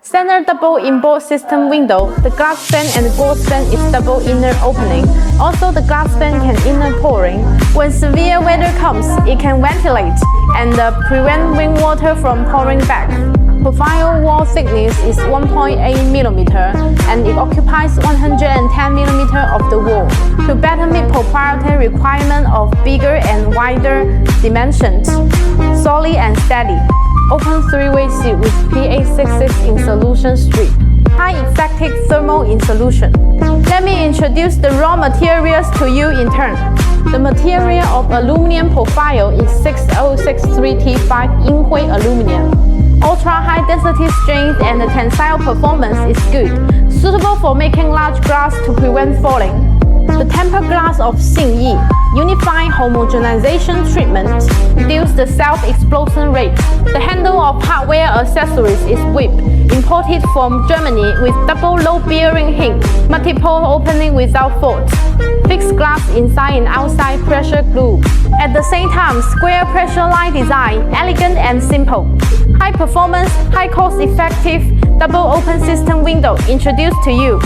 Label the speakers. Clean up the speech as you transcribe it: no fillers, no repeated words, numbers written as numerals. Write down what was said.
Speaker 1: Sena double inboard system window. The glass fan and gauze fan is double inner opening. Also, the glass fan can inner pouring. When severe weather comes, it can ventilate and prevent rainwater from pouring back. Profile wall thickness is 1.8 mm and it occupies 110 mm of the wall to better meet proprietary requirement of bigger and wider dimensions. Solid and steady. Open three-way seal with PA66 in solution strip. High effective thermal in solution. Let me introduce the raw materials to you in turn. The material of aluminum profile is 6063T5 Inhui aluminum. Ultra high density strength and the tensile performance is good, suitable for making large glass to prevent falling. The tempered glass of Xingyi, unifying homogenization treatment, reduce the self-explosion rate. The handle of hardware accessories is whip, imported from Germany with double load-bearing hinge, multiple opening without fault. Fixed glass inside and outside pressure glue. At the same time, square pressure line design, elegant and simple. High performance, high cost effective, double open system window introduced to you.